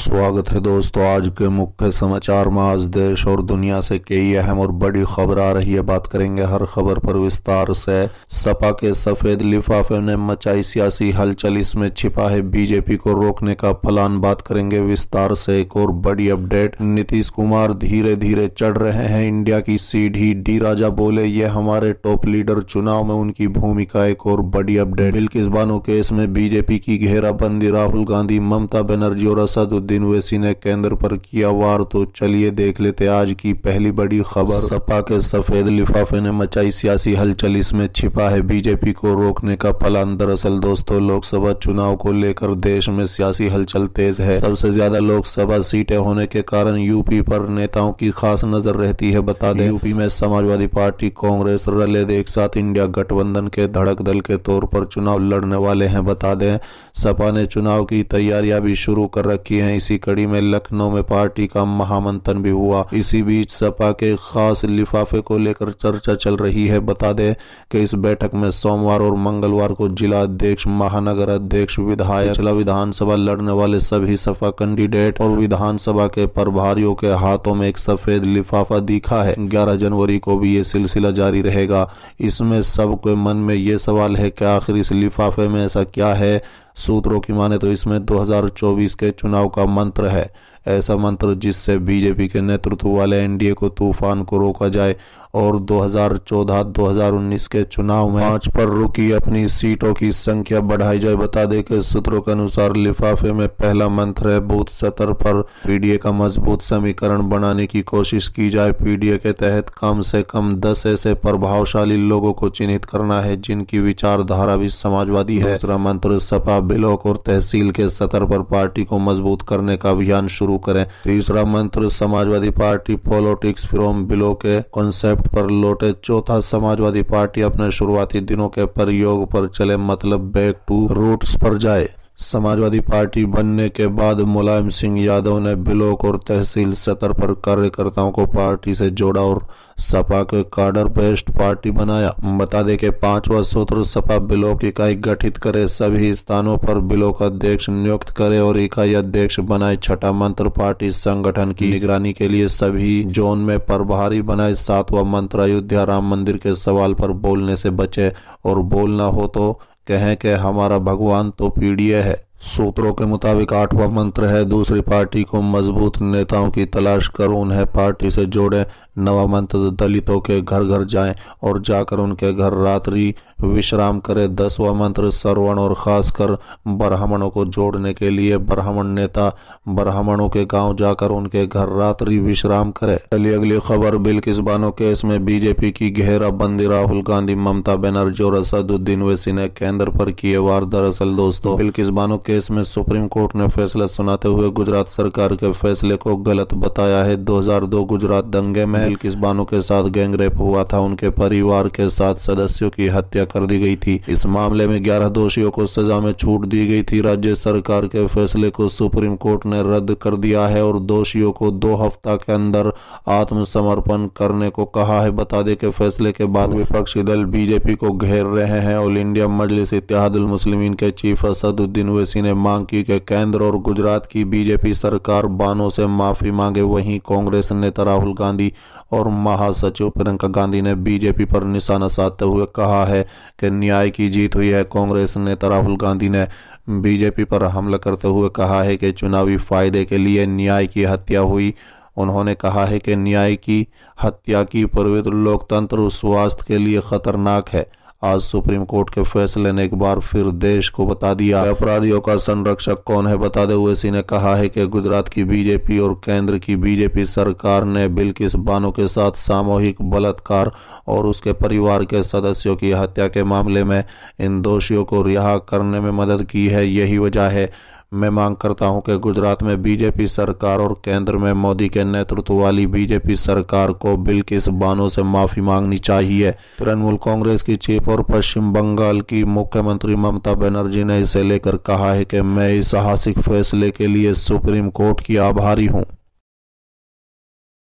स्वागत है दोस्तों। आज के मुख्य समाचार में आज देश और दुनिया से कई अहम और बड़ी खबर आ रही है। बात करेंगे हर खबर पर विस्तार से। सपा के सफेद लिफाफे ने मचाई सियासी हलचल, इसमें छिपा है बीजेपी को रोकने का प्लान। बात करेंगे विस्तार से। एक और बड़ी अपडेट, नीतीश कुमार धीरे धीरे चढ़ रहे हैं इंडिया की सीढ़ी। डी राजा बोले ये हमारे टॉप लीडर, चुनाव में उनकी भूमिका। एक और बड़ी अपडेट, बिल्किस बानो केस में बीजेपी की घेराबंदी, राहुल गांधी, ममता बनर्जी और असदुद्दीन ओवैसी ने केंद्र पर किया वार। तो चलिए देख लेते आज की पहली बड़ी खबर। सपा के सफेद लिफाफे ने मचाई सियासी हलचल, इसमें छिपा है बीजेपी को रोकने का प्लान। दरअसल दोस्तों, लोकसभा चुनाव को लेकर देश में सियासी हलचल तेज है। सबसे ज्यादा लोकसभा सीटें होने के कारण यूपी पर नेताओं की खास नजर रहती है। बता दें, यूपी में समाजवादी पार्टी, कांग्रेस रले एक साथ इंडिया गठबंधन के धड़क दल के तौर पर चुनाव लड़ने वाले हैं। बता दें, सपा ने चुनाव की तैयारियां भी शुरू कर रखी हैं। इसी कड़ी में लखनऊ में पार्टी का महामंथन भी हुआ। इसी बीच सपा के खास लिफाफे को लेकर चर्चा चल रही है। बता दें कि इस बैठक में सोमवार और मंगलवार को जिला अध्यक्ष, महानगर अध्यक्ष, विधायक, जिला विधानसभा लड़ने वाले सभी सपा कैंडिडेट और विधानसभा के प्रभारियों के हाथों में एक सफेद लिफाफा दिखा है। 11 जनवरी को भी ये सिलसिला जारी रहेगा। इसमें सबके मन में ये सवाल है कि आखिर इस लिफाफे में ऐसा क्या है। सूत्रों की माने तो इसमें 2024 के चुनाव का मंत्र है। ऐसा मंत्र जिससे बीजेपी के नेतृत्व वाले एनडीए को तूफान को रोका जाए और 2014-2019 के चुनाव में 5 पर रुकी अपनी सीटों की संख्या बढ़ाई जाए। बता दें कि सूत्रों के अनुसार लिफाफे में पहला मंत्र है, बूथ स्तर पर पीडीए का मजबूत समीकरण बनाने की कोशिश की जाए। पीडीए के तहत कम से कम 10 ऐसे प्रभावशाली लोगों को चिन्हित करना है जिनकी विचारधारा भी समाजवादी है। दूसरा मंत्र, सपा ब्लॉक और तहसील के स्तर पर पार्टी को मजबूत करने का अभियान शुरू करें। तीसरा मंत्र, Samajwadi party politics from below के कॉन्सेप्ट पर लौटे। चौथा, समाजवादी पार्टी अपने शुरुआती दिनों के प्रयोग पर चले, मतलब बैक टू रूट्स पर जाए। समाजवादी पार्टी बनने के बाद मुलायम सिंह यादव ने ब्लॉक और तहसील स्तर पर कार्यकर्ताओं को पार्टी से जोड़ा और सपा के कार्डर बेस्ड पार्टी बनाया। बता दें कि 5वां सूत्र, सपा ब्लॉक इकाई गठित करे, सभी स्थानों पर ब्लॉक अध्यक्ष नियुक्त करे और इकाई अध्यक्ष बनाए। छठा मंत्र, पार्टी संगठन की निगरानी के लिए सभी जोन में प्रभारी बनाए। 7वां मंत्र, अयोध्या राम मंदिर के सवाल पर बोलने से बचे और बोलना हो तो कहें कि हमारा भगवान तो पीडीए है। सूत्रों के मुताबिक 8वां मंत्र है, दूसरी पार्टी को मजबूत नेताओं की तलाश कर उन्हें पार्टी से जोड़े। 9वां मंत्र, दलितों के घर घर जाएं और जाकर उनके घर रात्रि विश्राम करें। 10वां मंत्र, श्रवण और खासकर ब्राह्मणों को जोड़ने के लिए ब्राह्मण नेता ब्राह्मणों के गांव जाकर उनके घर रात्रि विश्राम करें। चलिए अगली खबर, बिल्किस बानो केस में बीजेपी की घेराबंदी, राहुल गांधी, ममता बनर्जी और असदुद्दीन ओवैसी ने केंद्र पर किए वार। दरअसल दोस्तों, बिल्किस बानो केस में सुप्रीम कोर्ट ने फैसला सुनाते हुए गुजरात सरकार के फैसले को गलत बताया है। 2002 गुजरात दंगे में बिल्किस बानो के साथ गैंगरेप हुआ था। उनके परिवार के 7 सदस्यों की हत्या कर दी गई थी। इस मामले में 11 दोषियों को सजा में छूट दी गई थी। राज्य सरकार के फैसले को सुप्रीम कोर्ट ने रद्द कर दिया है और दोषियों को 2 हफ्ता के अंदर आत्मसमर्पण करने को कहा है। बता दें कि फैसले के बाद विपक्षी दल बीजेपी को घेर रहे हैं। ऑल इंडिया मजलिस इत्तेहादुल मुस्लिमीन के चीफ असदुद्दीन ओवैसी ने मांग की कि केंद्र और गुजरात की बीजेपी सरकार बानो से माफी मांगे। वहीं कांग्रेस नेता राहुल गांधी और महासचिव प्रियंका गांधी ने बीजेपी पर निशाना साधते हुए कहा है कि न्याय की जीत हुई है। कांग्रेस नेता राहुल गांधी ने बीजेपी पर हमला करते हुए कहा है कि चुनावी फायदे के लिए न्याय की हत्या हुई। उन्होंने कहा है कि न्याय की हत्या की पवित्र लोकतंत्र स्वास्थ्य के लिए खतरनाक है। आज सुप्रीम कोर्ट के फैसले ने एक बार फिर देश को बता दिया अपराधियों का संरक्षक कौन है। बता दें, ओवैसी ने कहा है कि गुजरात की बीजेपी और केंद्र की बीजेपी सरकार ने बिल्किस बानो के साथ सामूहिक बलात्कार और उसके परिवार के सदस्यों की हत्या के मामले में इन दोषियों को रिहा करने में मदद की है। यही वजह है मैं मांग करता हूं कि गुजरात में बीजेपी सरकार और केंद्र में मोदी के नेतृत्व वाली बीजेपी सरकार को बिल्किस बानो से माफी मांगनी चाहिए। तृणमूल कांग्रेस की चीफ और पश्चिम बंगाल की मुख्यमंत्री ममता बनर्जी ने इसे लेकर कहा है कि मैं इस साहसिक फैसले के लिए सुप्रीम कोर्ट की आभारी हूं।